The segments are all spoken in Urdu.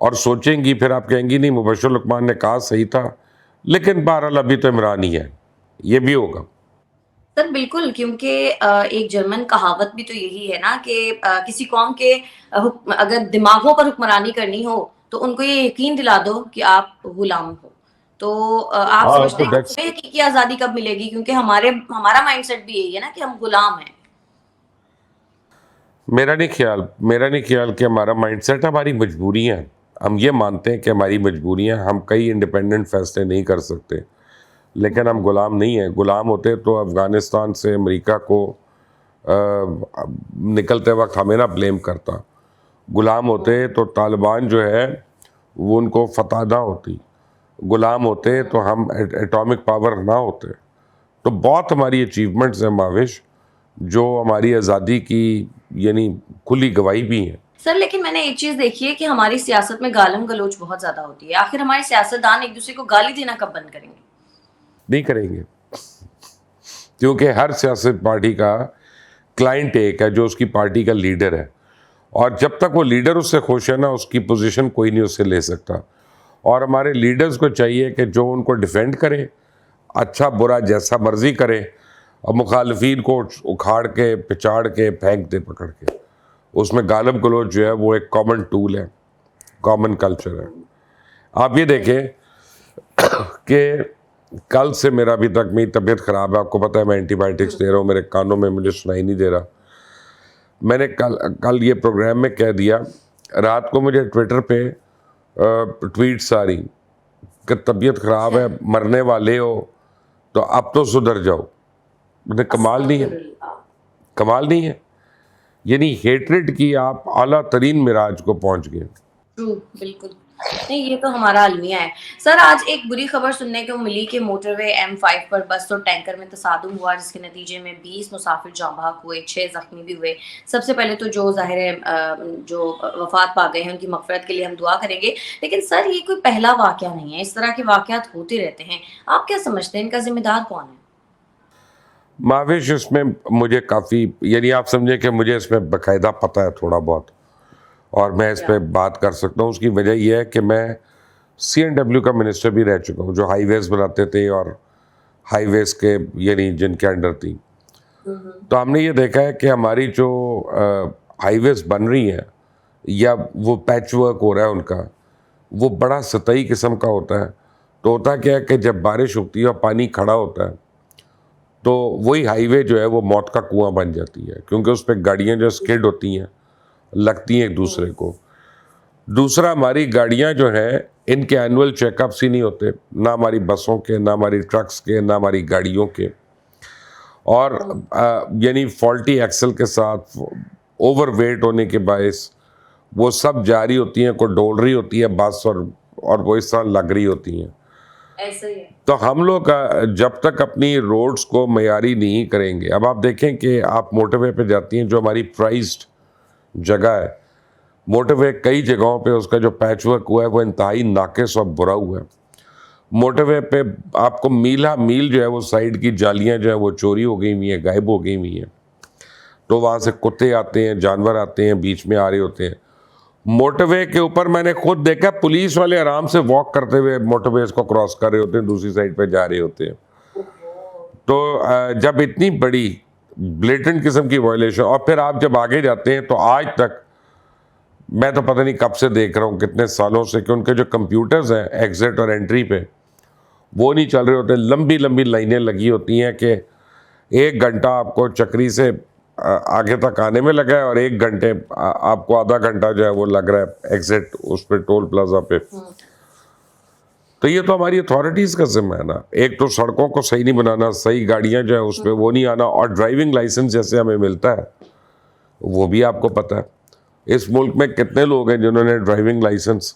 اور سوچیں گی، پھر آپ کہیں گی نہیں مبشر لقمان نے کہا صحیح تھا، لیکن بہرحال ابھی تو عمران ہی ہے، یہ بھی ہوگا۔ سر بالکل، کیونکہ ایک جرمن کہاوت بھی تو یہی ہے نا کہ کسی قوم کے اگر دماغوں پر حکمرانی کرنی ہو تو ان کو یہ یقین دلا دو کہ آپ غلام ہو۔ تو آپ ہاں سمجھتے تو ہیں دیٹس، کہ ہمیں حقیقی آزادی کب ملے گی؟ کیونکہ ہمارا مائنڈ سیٹ بھی یہی ہے نا کہ ہم غلام ہیں۔ میرا نہیں خیال کہ ہمارا مائنڈ سیٹ، ہماری مجبوریاں ہیں۔ ہم یہ مانتے ہیں کہ ہماری مجبوریاں، ہم کئی انڈیپینڈنٹ فیصلے نہیں کر سکتے، لیکن ہم غلام نہیں ہیں۔ غلام ہوتے تو افغانستان سے امریکہ کو نکلتے وقت ہمیں نہ بلیم کرتا، غلام ہوتے تو طالبان جو ہے وہ ان کو فتح نہ ہوتی، غلام ہوتے تو ہم ایٹامک پاور نہ ہوتے۔ تو بہت ہماری اچیومنٹس ہیں ماوش، جو ہماری آزادی کی یعنی کھلی گواہی بھی ہیں۔ سر لیکن میں نے ایک چیز دیکھی ہے کہ ہماری سیاست میں گالم گلوچ بہت زیادہ ہوتی ہے۔ آخر ہمارے سیاستدان ایک دوسرے کو گالی دینا کب بند کریں گے؟ نہیں کریں گے، کیونکہ ہر سیاست پارٹی کا کلائنٹ ایک ہے جو اس کی پارٹی کا لیڈر ہے، اور جب تک وہ لیڈر اس سے خوش ہے نا، اس کی پوزیشن کوئی نہیں اس سے لے سکتا۔ اور ہمارے لیڈرز کو چاہیے کہ جو ان کو ڈیفینڈ کرے، اچھا برا جیسا مرضی کرے، اور مخالفین کو اکھاڑ کے پچاڑ کے پھینک دے پکڑ کے۔ اس میں غالب گلوچ جو ہے وہ ایک کامن ٹول ہے، کامن کلچر ہے۔ آپ یہ دیکھیں کہ کل سے میرا ابھی تک میری طبیعت خراب ہے، آپ کو پتہ ہے میں اینٹی بائیوٹکس دے رہا ہوں، میرے کانوں میں مجھے سنائی نہیں دے رہا۔ میں نے کل یہ پروگرام میں کہہ دیا، رات کو مجھے ٹویٹر پہ ٹویٹس آ رہی کہ طبیعت خراب ہے، مرنے والے ہو تو اب تو سدھر جاؤ۔ کمال نہیں ہے، کمال نہیں ہے، یعنی ہیٹریڈ کی آپ اعلیٰ ترین معراج کو پہنچ گئے۔ بالکل نہیں، یہ تو ہمارا المیہ ہے۔ سر آج ایک بری خبر سننے کو ملی کہ موٹر وے M5 پر بس اور ٹینکر میں تصادم ہوا، جس کے نتیجے میں 20 مسافر جاں بحق ہوئے، 6 زخمی بھی ہوئے۔ سب سے پہلے تو جو ظاہر ہے جو وفات پا گئے ہیں ان کی مغفرت کے لیے ہم دعا کریں گے، لیکن سر یہ کوئی پہلا واقعہ نہیں ہے، اس طرح کے واقعات ہوتے رہتے ہیں۔ آپ کیا سمجھتے ہیں ان کا ذمہ دار کون ہے؟ ماوش اس میں مجھے کافی، یعنی آپ سمجھیں کہ مجھے اس میں باقاعدہ پتہ ہے تھوڑا بہت، اور میں اس پہ بات کر سکتا ہوں۔ اس کی وجہ یہ ہے کہ میں CNW کا منسٹر بھی رہ چکا ہوں، جو ہائی ویز بناتے تھے اور ہائی ویز کے یعنی جن کے انڈر تھی۔ تو ہم نے یہ دیکھا ہے کہ ہماری جو ہائی ویز بن رہی ہیں یا وہ پیچ ورک ہو رہا ہے ان کا، وہ بڑا سطحی قسم کا ہوتا ہے۔ تو ہوتا کیا ہے کہ جب بارش ہوتی ہے اور پانی کھڑا ہوتا ہے تو وہی ہائی وے جو ہے وہ موت کا کنواں بن جاتی ہے، کیونکہ اس پہ گاڑیاں جو اسکڈ ہوتی ہیں، لگتی ہیں ایک دوسرے کو۔ دوسرا، ہماری گاڑیاں جو ہیں ان کے اینول چیک اپس ہی نہیں ہوتے، نہ ہماری بسوں کے، نہ ہماری ٹرکس کے، نہ ہماری گاڑیوں کے، اور یعنی فالٹی ایکسل کے ساتھ اوور ویٹ ہونے کے باعث وہ سب جاری ہوتی ہیں، کوئی ڈول رہی ہوتی ہے بس، اور وہ اس طرح لگ رہی ہوتی ہیں۔ ایسا ہی ہے۔ تو ہم لوگ جب تک اپنی روڈز کو معیاری نہیں کریں گے، اب آپ دیکھیں کہ آپ موٹر وے پہ جاتی ہیں، جو ہماری پرائزڈ جگہ ہے موٹر وے، کئی جگہوں پہ اس کا جو پیچ ورک ہوا ہے وہ انتہائی ناقص اور برا ہوا ہے۔ موٹر وے پہ آپ کو میلہ میل جو ہے وہ سائڈ کی جالیاں جو ہیں وہ چوری ہو گئی ہوئی ہیں، غائب ہو گئی ہوئی ہیں۔ تو وہاں سے کتے آتے ہیں، جانور آتے ہیں، بیچ میں آ رہے ہوتے ہیں۔ موٹر وے کے اوپر میں نے خود دیکھا پولیس والے آرام سے واک کرتے ہوئے موٹر ویز کو کراس کر رہے ہوتے ہیں، دوسری سائڈ پہ جا رہے ہوتے ہیں۔ تو جب اتنی بڑی بلیٹنٹ قسم کی وائلیشن، اور پھر آپ جب آگے جاتے ہیں تو آج تک میں تو پتہ نہیں کب سے دیکھ رہا ہوں، کتنے سالوں سے، کہ ان کے جو کمپیوٹرز ہیں ایگزٹ اور انٹری پہ وہ نہیں چل رہے ہوتے، لمبی لمبی لائنیں لگی ہوتی ہیں کہ 1 گھنٹہ آپ کو چکری سے آگے تک آنے میں لگا ہے، اور 1 گھنٹے آپ کو آدھا گھنٹہ جو ہے وہ لگ رہا ہے ایگزٹ اس پہ ٹول پلازا پہ۔ تو یہ تو ہماری اتھارٹیز کا ذمہ ہے نا، ایک تو سڑکوں کو صحیح نہیں بنانا، صحیح گاڑیاں جو ہے اس پہ وہ نہیں آنا، اور ڈرائیونگ لائسنس جیسے ہمیں ملتا ہے وہ بھی آپ کو پتہ ہے اس ملک میں کتنے لوگ ہیں جنہوں نے ڈرائیونگ لائسنس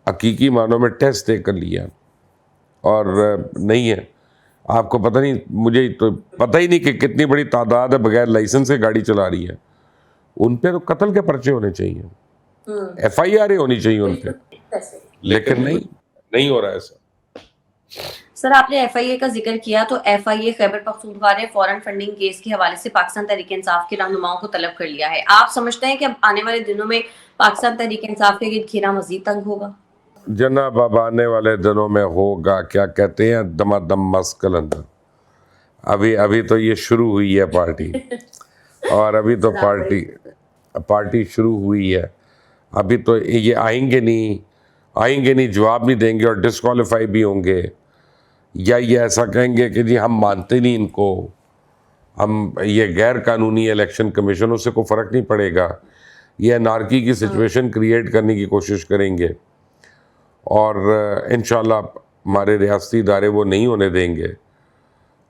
حقیقی معنوں میں ٹیسٹ دے کر لیا اور نہیں ہے۔ آپ کو پتہ نہیں، مجھے تو پتہ ہی نہیں کہ کتنی بڑی تعداد ہے بغیر لائسنس سے گاڑی چلا رہی ہے۔ ان پہ تو قتل کے پرچے ہونے چاہیے، FIR ہونی چاہیے ان پہ، لیکن نہیں ہو رہا ایسا۔ سر آپ نے ایف آئی اے کا ذکر کیا تو ایف آئی اے خیبر پختونخوا نے فورن فنڈنگ کیس کے حوالے سے پاکستان تحریک انصاف کے رہنماؤں کو طلب کر لیا ہے. آپ سمجھتے ہیں کہ اب آنے والے دنوں میں پاکستان تحریک انصاف کے گرد گھیرا مزید تنگ ہوگا؟ جناب اب آنے والے دنوں میں ہوگا، کیا کہتے ہیں، دمادم مسکل اندر. ابھی تو یہ شروع ہوئی ہے پارٹی، اور ابھی تو پارٹی شروع ہوئی ہے. ابھی تو یہ آئیں گے نہیں، جواب نہیں دیں گے اور ڈسکوالیفائی بھی ہوں گے، یا یہ ایسا کہیں گے کہ جی ہم مانتے نہیں ان کو، ہم یہ غیر قانونی الیکشن کمیشن، اس سے کوئی فرق نہیں پڑے گا. یہ انارکی کی سچویشن کریٹ کرنے کی کوشش کریں گے، اور انشاءاللہ ہمارے ریاستی ادارے وہ نہیں ہونے دیں گے.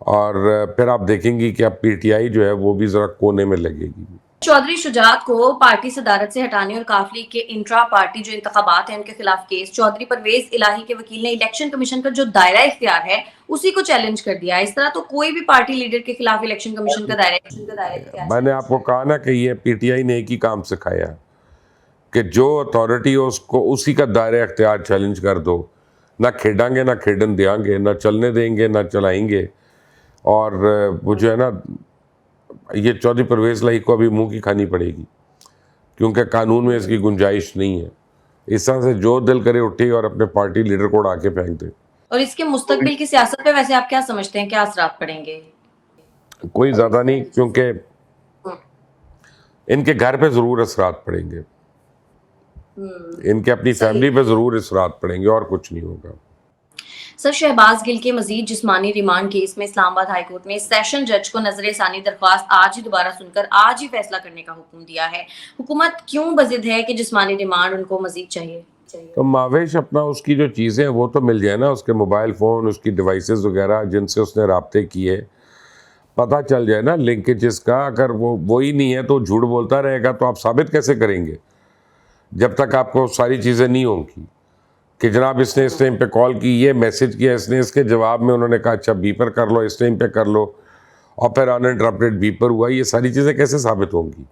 اور پھر آپ دیکھیں گی کہ اب پی ٹی آئی جو ہے وہ بھی ذرا کونے میں لگے گی. چودھری شجاعت کو پارٹی صدارت سے ہٹانے اور کاف لیگ کے انٹرا پارٹی جو انتخابات ہیں ان کے خلاف کیس، چودھری پرویز الہی کے وکیل نے الیکشن کمیشن کا جو دائرہ اختیار ہے اسی کو چیلنج کر دیا. اس طرح تو کوئی بھی پارٹی لیڈر کے خلاف الیکشن کمیشن کا دائرہ اختیار. میں نے آپ کو کہا نا کہ یہ پی ٹی آئی نے ایک ہی کام سکھایا کہ جو اتھارٹی ہو اس کو اسی کا دائرہ اختیار چیلنج کر دو. نہ کھیڈیں گے، نہ کھیڈن دیں گے، نہ چلنے دیں گے، نہ چلائیں گے. اور وہ جو ہے نا، یہ چودھری پرویز الہی کو ابھی منہ کی کھانی پڑے گی، کیونکہ قانون میں اس کی گنجائش نہیں ہے. اس طرح سے جو دل کرے اٹھے اور اپنے پارٹی لیڈر کو اڑا کے پھینک دے. اور اس کے مستقبل کی سیاست پہ ویسے آپ کیا سمجھتے ہیں، کیا اثرات پڑیں گے؟ کوئی زیادہ نہیں، کیونکہ ان کے گھر پہ ضرور اثرات پڑیں گے، ان کے اپنی فیملی پہ ضرور اثرات پڑیں گے، اور کچھ نہیں ہوگا. سر شہباز گل کے مزید جسمانی ریمانڈ کیس میں اسلام آباد ہائی کورٹ نے سیشن جج کو نظر ثانی درخواست آج ہی دوبارہ سن کر آج ہی فیصلہ کرنے کا حکم دیا ہے. حکومت کیوں بضد ہے کہ جسمانی ریمانڈ ان کو مزید چاہیے؟ تو ماویش اپنا اس کی جو چیزیں وہ تو مل جائے نا، اس کے موبائل فون، اس کی ڈیوائسز وغیرہ جن سے اس نے رابطے کیے، پتہ چل جائے نا لنکیجز کا. اگر وہ وہی نہیں ہے تو جھوٹ بولتا رہے گا تو آپ ثابت کیسے کریں گے جب تک آپ کو ساری چیزیں نہیں ہوں گی کہ جناب اس نے اس ٹائم پہ کال کی، یہ میسج کیا اس نے، اس کے جواب میں انہوں نے کہا اچھا بیپر کر لو، اس ٹائم پہ کر لو، اور پھر انٹرپٹیڈ بیپر ہوا. یہ ساری چیزیں کیسے ثابت ہوں گی؟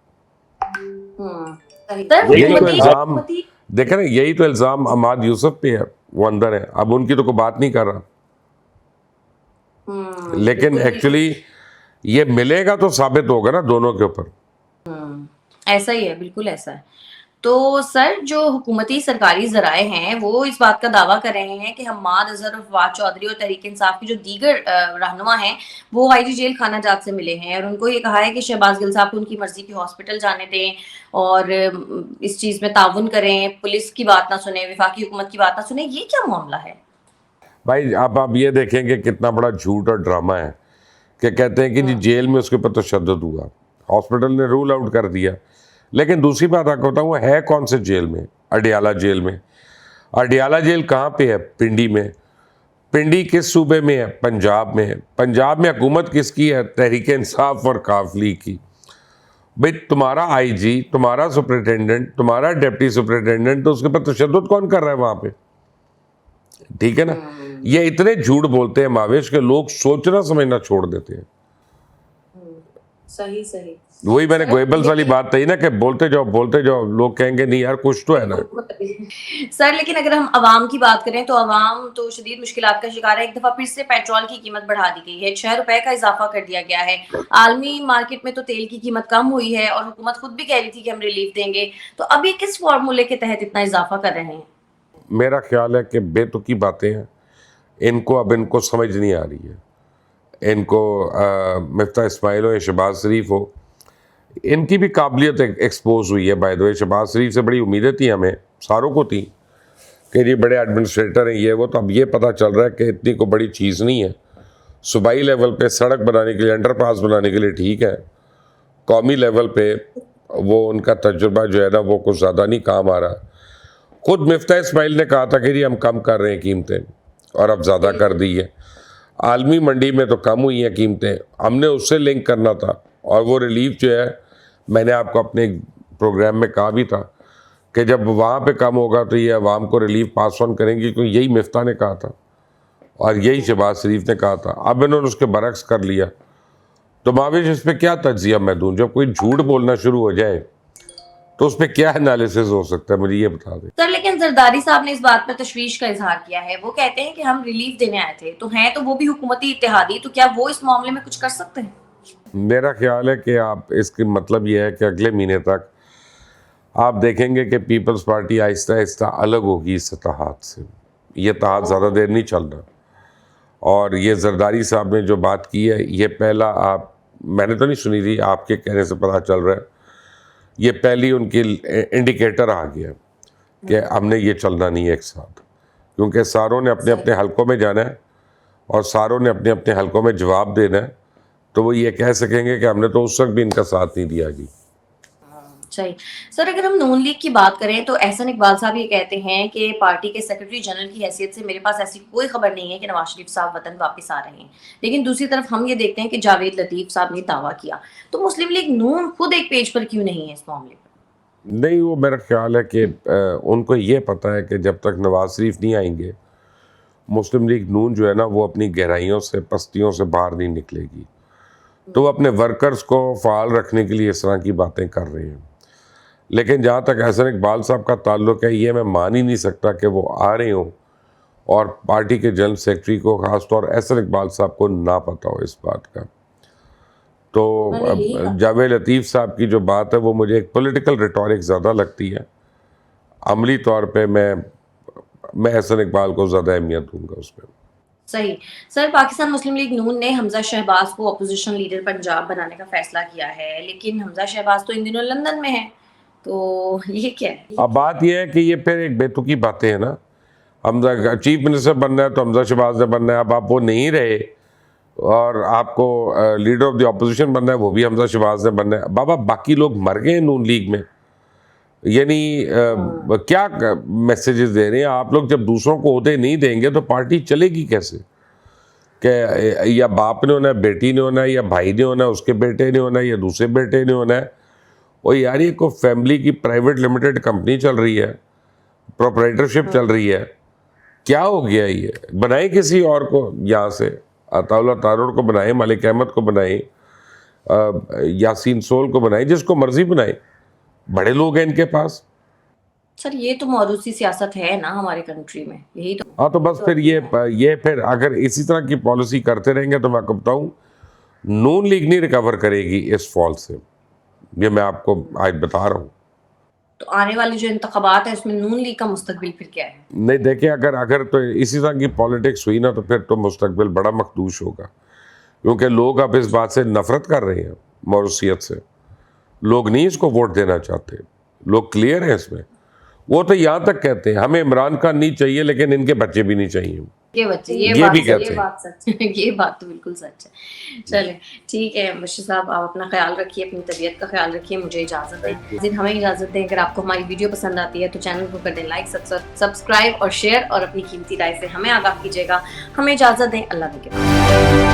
یہی تو الزام دیکھیں نا، یہی تو الزام عماد یوسف پہ ہے، وہ اندر ہے. اب ان کی تو کوئی بات نہیں کر رہا، لیکن ایکچولی یہ ملے گا تو ثابت ہوگا نا دونوں کے اوپر. ایسا ہی ہے، بالکل ایسا ہے. تو سر جو حکومتی سرکاری ذرائع ہیں وہ اس بات کا دعویٰ کر رہے ہیں کہ حماد اظہر اور فواد چودھری اور تحریک انصاف کی جو دیگر رہنما ہیں وہ آئی جی جیل خانہ جات سے ملے ہیں، اور ان کو یہ کہا ہے کہ شہباز گل صاحب کو ان کی مرضی کی ہاسپٹل جانے دیں اور اس چیز میں تعاون کریں، پولیس کی بات نہ سنیں، وفاقی حکومت کی بات نہ سنیں. یہ کیا معاملہ ہے؟ بھائی اب آپ یہ دیکھیں کہ کتنا بڑا جھوٹ اور ڈرامہ ہے کہ کہتے ہیں کہ جی جیل میں اس کے اوپر تشدد ہوا، ہاسپٹل نے رول آؤٹ کر دیا. لیکن دوسری بات آپ کو بتاؤں، وہ ہے کون سے جیل میں؟ اڈیالہ جیل میں. اڈیالہ جیل کہاں پہ ہے؟ پنڈی میں. پنڈی کس صوبے میں ہے؟ پنجاب میں ہے. پنجاب میں حکومت کس کی ہے؟ تحریک انصاف اور کاف لیگ کی. بھائی تمہارا آئی جی، تمہارا سپرنٹینڈنٹ، تمہارا ڈپٹی سپرنٹینڈنٹ، تو اس کے اوپر تشدد کون کر رہا ہے وہاں پہ؟ ٹھیک ہے نا. یہ اتنے جھوٹ بولتے ہیں ماویش کہ لوگ سوچنا سمجھنا چھوڑ دیتے ہیں. صحیح. وہی میں نے گوئبلز والی بات کہی نا کہ بولتے جاؤ، لوگ کہیں گے نہیں یار کچھ تو ہے نا. سر لیکن اگر ہم عوام کی بات کریں تو عوام تو شدید مشکلات کا شکار ہے. ایک دفعہ پھر سے پیٹرول کی قیمت بڑھا دی گئی ہے، 6 روپے کا اضافہ کر دیا گیا ہے. عالمی مارکیٹ میں تو تیل کی قیمت کم ہوئی ہے اور حکومت خود بھی کہہ رہی تھی کہ ہم ریلیف دیں گے. تو اب یہ کس فارمولے کے تحت اتنا اضافہ کر رہے ہیں؟ میرا خیال ہے کہ بے تکی باتیں ہیں، ان کو سمجھ نہیں آ رہی ہے. ان کو مفتاح اسماعیل ہو یا شہباز شریف ہو، ان کی بھی قابلیت ایکسپوز ہوئی ہے. بائی دا وے شہباز شریف سے بڑی امیدیں تھیں ہمیں ساروں کو تھیں کہ یہ بڑے ایڈمنسٹریٹر ہیں یہ وہ. تو اب یہ پتہ چل رہا ہے کہ اتنی کوئی بڑی چیز نہیں ہے. صوبائی لیول پہ سڑک بنانے کے لیے، انڈر پاس بنانے کے لیے ٹھیک ہے، قومی لیول پہ وہ ان کا تجربہ جو ہے نا وہ کچھ زیادہ نہیں کام آ رہا. خود مفتاح اسماعیل نے کہا تھا کہ جی ہم کم کر رہے ہیں قیمتیں، اور اب زیادہ کر دی ہے. عالمی منڈی میں تو کم ہوئی ہیں قیمتیں، ہم نے اس سے لنک کرنا تھا. اور وہ ریلیف جو ہے، میں نے آپ کو اپنے پروگرام میں کہا بھی تھا کہ جب وہاں پہ کم ہوگا تو یہ عوام کو ریلیف پاس آن کریں گے، کیونکہ یہی مفتاح نے کہا تھا اور یہی شہباز شریف نے کہا تھا. اب انہوں نے اس کے برعکس کر لیا. تو ماویش اس پہ کیا تجزیہ میں دوں؟ جب کوئی جھوٹ بولنا شروع ہو جائے تو اس پہ کیا انالیسس ہو سکتا ہے مجھے یہ بتا دیں. سر لیکن زرداری صاحب نے اس بات پر تشویش کا اظہار کیا ہے. وہ کہتے ہیں کہ ہم ریلیف دینے آئے تھے تو ہیں تو وہ بھی حکومتی اتحادی, تو کیا وہ اس معاملے میں کچھ کر سکتے ہیں؟ میرا خیال ہے کہ آپ اس کا مطلب یہ ہے کہ اگلے مہینے تک آپ دیکھیں گے کہ پیپلز پارٹی آہستہ آہستہ الگ ہوگی اس اتحاد سے. یہ اتحاد زیادہ دیر نہیں چل رہا. اور یہ زرداری صاحب نے جو بات کی ہے یہ پہلا, میں نے تو نہیں سنی تھی, آپ کے کہنے سے پتہ چل رہا ہے, یہ پہلی ان کی انڈیکیٹر آ گیا کہ ہم نے یہ چلنا نہیں ہے ایک ساتھ, کیونکہ ساروں نے اپنے اپنے حلقوں میں جانا ہے اور ساروں نے اپنے اپنے حلقوں میں جواب دینا ہے, تو وہ یہ کہہ سکیں گے کہ ہم نے تو اس وقت بھی ان کا ساتھ نہیں دیا جی. صحیح. سر اگر ہم نون لیگ کی بات کریں تو احسن اقبال صاحب یہ کہتے ہیں کہ پارٹی کے سیکرٹری جنرل کی حیثیت سے میرے پاس ایسی کوئی خبر نہیں ہے کہ نواز شریف صاحب وطن واپس آ رہے ہیں, لیکن دوسری طرف ہم یہ دیکھتے ہیں کہ جاوید لطیف صاحب نے دعویٰ کیا, تو مسلم لیگ نون خود ایک پیج پر کیوں نہیں ہے اس معاملے پر؟ نہیں, وہ میرا خیال ہے کہ ان کو یہ پتہ ہے کہ جب تک نواز شریف نہیں آئیں گے مسلم لیگ نون جو ہے نا وہ اپنی گہرائیوں سے پستیوں سے باہر نہیں نکلے گی, تو وہ اپنے ورکرز کو فعال رکھنے کے لیے اس طرح کی باتیں کر رہے ہیں. لیکن جہاں تک احسن اقبال صاحب کا تعلق ہے, یہ میں مان ہی نہیں سکتا کہ وہ آ رہے ہوں اور پارٹی کے جنرل سیکرٹری کو, خاص طور احسن اقبال صاحب کو نہ پتہ ہو اس بات کا. تو جاوید لطیف صاحب کی جو بات ہے وہ مجھے ایک پولیٹیکل ریٹورک زیادہ لگتی ہے. عملی طور پہ میں احسن اقبال کو زیادہ اہمیت دوں گا اس میں. صحیح. سر پاکستان مسلم لیگ نون نے حمزہ شہباز کو اپوزیشن لیڈر پنجاب بنانے کا فیصلہ کیا ہے, لیکن حمزہ شہباز تو ان دنوں لندن میں ہے, تو یہ کیا ہے؟ اب بات یہ ہے کہ یہ پھر ایک بیتوکی باتیں ہیں نا. حمزہ چیف منسٹر بننا ہے تو حمزہ شہباز نے بننا ہے, اب آپ وہ نہیں رہے اور آپ کو لیڈر آف دی اپوزیشن بننا ہے, وہ بھی حمزہ شہباز نے بننا ہے. بابا باقی لوگ مر گئے نون لیگ میں, یعنی کیا میسیجز دے رہے ہیں آپ لوگ؟ جب دوسروں کو عہدے نہیں دیں گے تو پارٹی چلے گی کیسے؟ کہ یا باپ نے ہونا ہے, بیٹی نے ہونا ہے, یا بھائی نے ہونا ہے, اس کے بیٹے نے ہونا ہے, یا دوسرے بیٹے نے ہونا ہے. وہ یار یہ کوئی فیملی کی پرائیویٹ لمیٹڈ کمپنی چل رہی ہے, پروپرائٹرشپ چل رہی ہے, کیا ہو گیا یہ؟ بنائیں کسی اور کو یہاں سے, عطا اللہ تارڑ کو بنائیں, ملک احمد کو بنائیں, یاسین سول کو بنائیں, جس کو مرضی بنائیں, بڑے لوگ ہیں ان کے پاس. سر یہ تو موروثی سیاست ہے نا ہمارے کنٹری میں, یہی تو. ہاں تو بس پھر یہ پھر اگر اسی طرح کی پالیسی کرتے رہیں گے تو میں آپ کو بتاؤں نون لیگ نہیں ریکور کرے گی اس فال سے, یہ میں آپ کو آج بتا رہا ہوں. تو آنے والے جو انتخابات ہیں اس میں نون لیگ کا مستقبل پھر کیا ہے؟ نہیں دیکھیں, اگر تو اسی طرح کی پالیٹکس ہوئی نا تو پھر تو مستقبل بڑا مخدوش ہوگا, کیونکہ لوگ اب اس بات سے نفرت کر رہے ہیں, موروثیت سے. لوگ نہیں اس کو ووٹ دینا چاہتے, لوگ کلیئر ہیں اس میں. وہ تو یہاں تک کہتے ہیں ہمیں عمران خان نہیں چاہیے لیکن ان کے بچے بھی نہیں چاہیے. یہ بھی کہتے ہیں. یہ بات سچ ہے, یہ بات تو بالکل سچ ہے. چلیں ٹھیک ہے بشیر صاحب, آپ اپنا خیال رکھیے, اپنی طبیعت کا خیال رکھیے. مجھے اجازت دیں, ہمیں اجازت دیں. اگر آپ کو ہماری ویڈیو پسند آتی ہے تو چینل کو کر دیں لائک, سبسکرائب اور شیئر, اور اپنی قیمتی رائے سے ہمیں آگاہ کیجیے گا. ہمیں اجازت دیں, اللہ کے